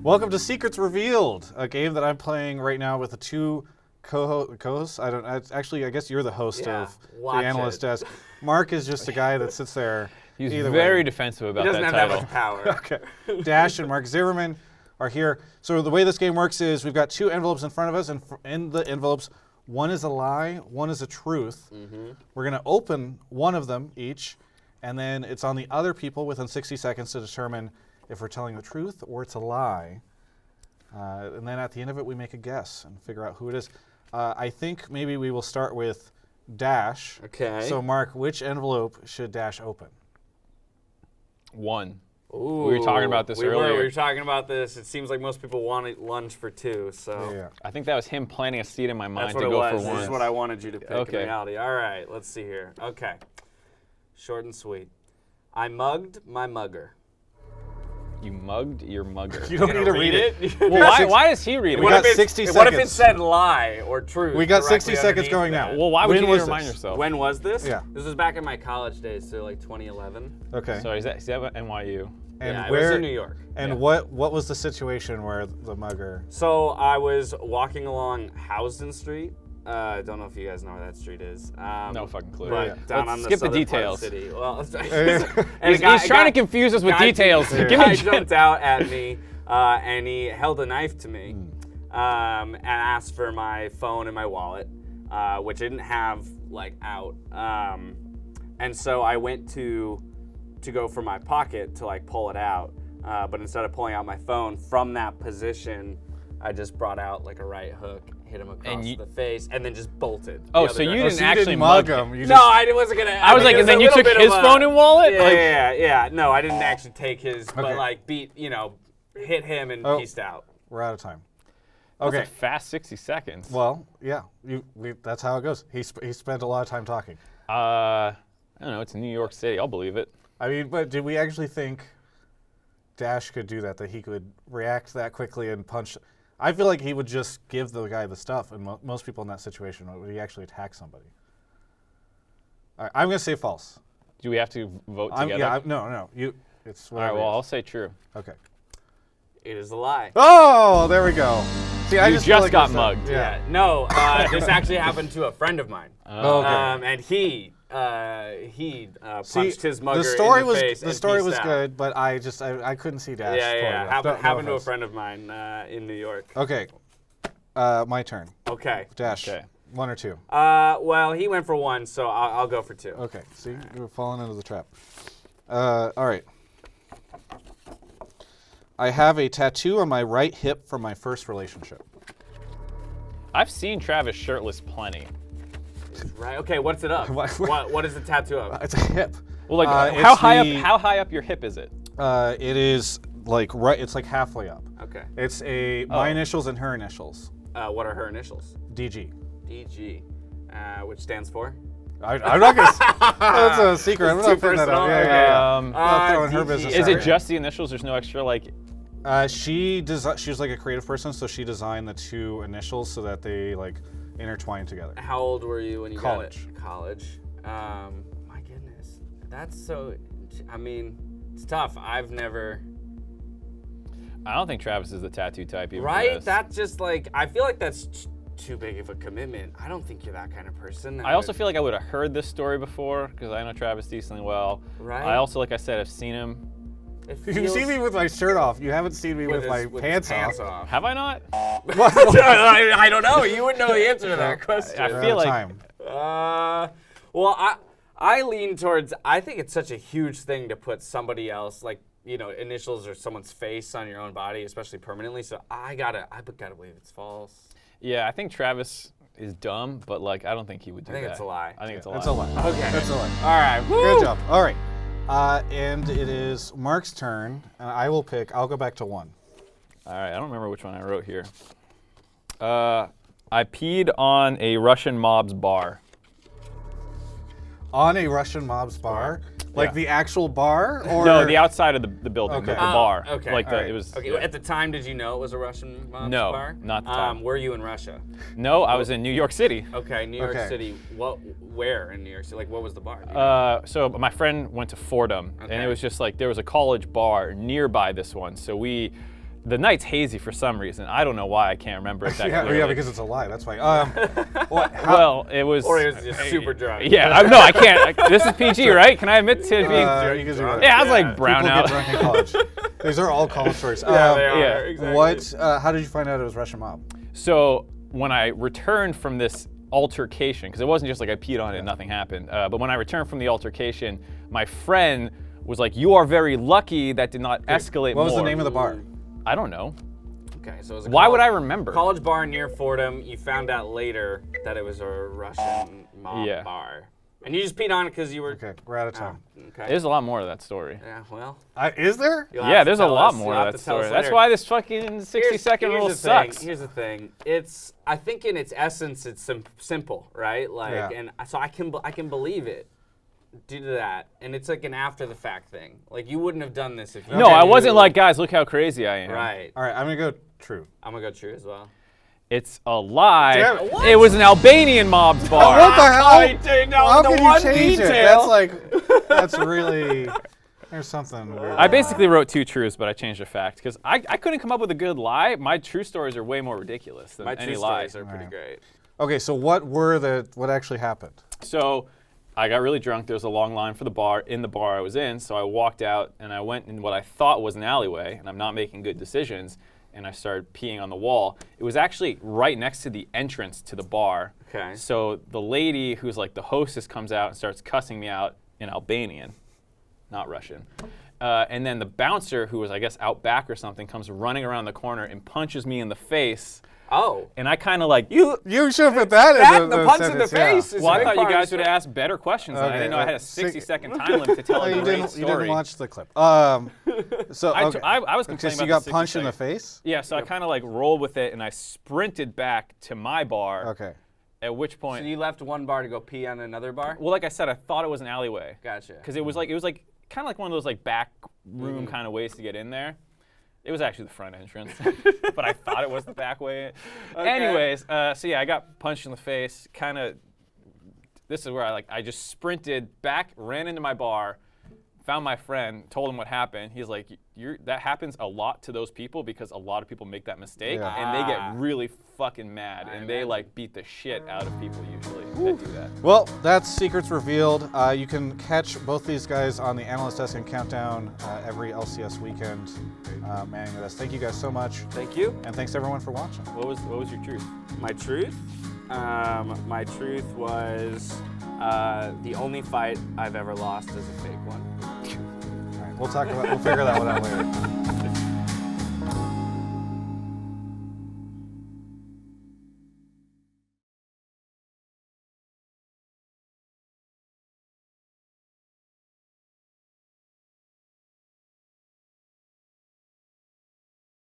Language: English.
Welcome to Secrets Revealed, a game that I'm playing right now with the two co-hosts. I guess you're the host of the analyst desk. Mark is just a guy that sits there. He's very defensive about that title. He doesn't have that much power. Okay. Dash and Mark Zimmerman are here. So the way this game works is we've got two envelopes in front of us, and in the envelopes, one is a lie, one is a truth. Mm-hmm. We're going to open one of them each, and then it's on the other people within 60 seconds to determine if we're telling the truth or it's a lie. And then at the end of it, we make a guess and figure out who it is. I think maybe we will start with Dash. Okay. So, Mark, which envelope should Dash open? One. Ooh, we were talking about this earlier. We were talking about this. It seems like most people want lunch for two, so. Yeah. I think that was him planting a seed in my mind That's to what go it was. for one. This is what I wanted you to pick Okay. in reality. All right, let's see here. Okay. Short and sweet. I mugged my mugger. You mugged your mugger. You don't need to read it. Well, why does he read it? We got 60 seconds. What if it said lie or truth? We got 60 directly seconds underneath going that? now. Well, why would When you need was to remind this? yourself? When was this? Yeah. This was back in my college days, so like 2011. Okay. So is that NYU? And Yeah, it where was in New York. And Yeah. what was the situation where the mugger? So I was walking along Housden Street. I don't know if you guys know where that street is. No fucking clue. But Yeah. down Let's on the skip the southern part details. of the city. Well, He's trying to confuse us with details. A Give guy me jumped out at me, and he held a knife to me, and asked for my phone and my wallet, which I didn't have out. And so I went to go for my pocket to pull it out, but instead of pulling out my phone from that position, I just brought out a right hook, hit him across the face, and then just bolted. Oh, so you didn't actually mug mug him. No, I wasn't gonna. I was like, and then you took his phone and wallet? Yeah. No, I didn't actually take his, but hit him and pieced out. We're out of time. That's Okay. a fast 60 seconds. Well, yeah. That's how it goes. He spent a lot of time talking. I don't know. It's New York City. I'll believe it. I mean, but did we actually think Dash could do that? That he could react that quickly and punch? I feel like he would just give the guy the stuff, and most people in that situation would he actually attack somebody? All right, I'm gonna say false. Do we have to vote together? No. It's All right. Well, I'll say true. Okay. It is a lie. Oh, there we go. See, I You just feel just like got this, mugged. Yeah. No, this actually happened to a friend of mine. Oh, okay. And he punched his mugger the story in the face. The story and was pieced out. good, but I couldn't see Dash. Yeah. No Happened to a offense. friend of mine in New York. Okay. My turn. Okay. Dash. Okay. One or two. Well, he went for one, so I'll go for two. Okay. See, you were falling into the trap. All right. I have a tattoo on my right hip from my first relationship. I've seen Travis shirtless plenty. Right. Okay. What's it up? What is the tattoo of? It's a hip. Well, it's how high up your hip is it? It is right. It's halfway up. Okay. It's my initials and her initials. What are her initials? DG. DG, which stands for? I'm not gonna. That's a secret. I'm It's not too putting that out. personal? Yeah. Um, Not throwing her DG. business Is out. it just the initials? There's no extra She was a creative person, so she designed the two initials so that they intertwine together. How old were you when you College. got it? College. My goodness, that's so. I mean, it's tough. I've never. I don't think Travis is the tattoo type even for Right? this. That's just I feel like that's too big of a commitment. I don't think you're that kind of person. I also feel like I would have heard this story before because I know Travis decently well. Right. I also, like I said, I've seen him. You've seen me with my shirt off. You haven't seen me with my pants off. Have I not? I don't know. You would know the answer to that question. I feel like Well, I lean towards. I think it's such a huge thing to put somebody else initials or someone's face on your own body, especially permanently. So I gotta believe it's false. Yeah, I think Travis is dumb, but I don't think he would do that. I think it's a lie. I think it's a lie. That's a lie. Okay. That's a lie. All right. Good job. All right. And it is Mark's turn. I will pick. I'll go back to one. All right, I don't remember which one I wrote here. I peed on a Russian mob's bar. On a Russian mob's bar? Like Yeah. the actual bar? Or No, the outside of the building, Okay. the bar. Okay. Like All right. it was. Okay. At the time, did you know it was a Russian mob's No, bar? not the time. Were you in Russia? No, I was in New York City. Okay, New York Okay. City. Where in New York City? What was the bar? Do you know? So my friend went to Fordham, and Okay. it was just there was a college bar nearby this one. So we The night's hazy for some reason. I don't know why I can't remember it that clearly. Yeah, because it's a lie. That's why. Well, it was. Or he was just super drunk. Yeah, I can't. This is PG, right? Can I admit to being? You can do that. Yeah, I was like brown People out. get drunk in college. These are all college stories. Yeah, they are. yeah. Exactly. How did you find out it was Russian mob? So when I returned from this altercation, because it wasn't just like I peed on it and nothing happened, but when I returned from the altercation, my friend was like, "You are very lucky that did not escalate more." What was the name of the bar? I don't know. Okay, so it was a Why would I remember? college bar near Fordham. You found out later that it was a Russian mob Yeah. bar, and you just peed on it because you were. Okay, we're out of Oh, time. okay. There's a lot more to that story. Yeah. Well. Is there? you'll have Yeah, to there's a tell lot us- more you'll to have that to tell us story. That's later. why this fucking 60-second rule the sucks. Thing. Here's the thing. I think in its essence, it's simple, right? Like, Yeah. and so I can believe it due to that, and it's like an after the fact thing. Like you wouldn't have done this if you. No, I wasn't like, guys, look how crazy I am. Right. All right, I'm gonna go true. I'm gonna go true as well. It's a lie. Damn it. It was an Albanian mob's bar. What the hell? Dude, no, How the can you one change it? detail. That's really. There's something weird. I basically wrote 2 truths, but I changed a fact because I couldn't come up with a good lie. My true stories are way more ridiculous than My any true lie. stories are pretty great. Okay, so what actually happened? So I got really drunk. There was a long line for the bar in the bar I was in. So I walked out and I went in what I thought was an alleyway, and I'm not making good decisions. And I started peeing on the wall. It was actually right next to the entrance to the bar. Okay. So the lady who's like the hostess comes out and starts cussing me out in Albanian, not Russian. And then the bouncer, who was I guess out back or something, comes running around the corner and punches me in the face. Oh. And I kind of like, You should have put that in The punch in the sentence, yeah. face is well, a I big thought you part of guys the would have asked better questions. And I Okay, didn't know I had a 60 60-second time limit to tell a You great didn't story. watch the clip. So I okay. was complaining Okay, so you about got the punched in the 60 face. Yeah, so I kind of like rolled with it and I sprinted back to my bar. Okay. At which point, So you left one bar to go pee on another bar? well, like I said, I thought it was an alleyway. Gotcha. Because it was like kind of like one of those like back room kind of ways to get in there. It was actually the front entrance, but I thought it was the back way. Okay. Anyways, so yeah, I got punched in the face. Kind of. This is where I just sprinted back, ran into my bar, found my friend, told him what happened. He's like, that happens a lot to those people because a lot of people make that mistake Yeah. and they Ah. get really fucking mad and they imagine. like beat the shit out of people usually that do that. Well, that's Secrets Revealed. You can catch both these guys on the Analyst Desk and Countdown every LCS weekend, manning with us. Thank you guys so much, Thank you. and thanks everyone for watching. What was your truth? My truth? My truth was the only fight I've ever lost is a fake one. All right, we'll figure that one out later.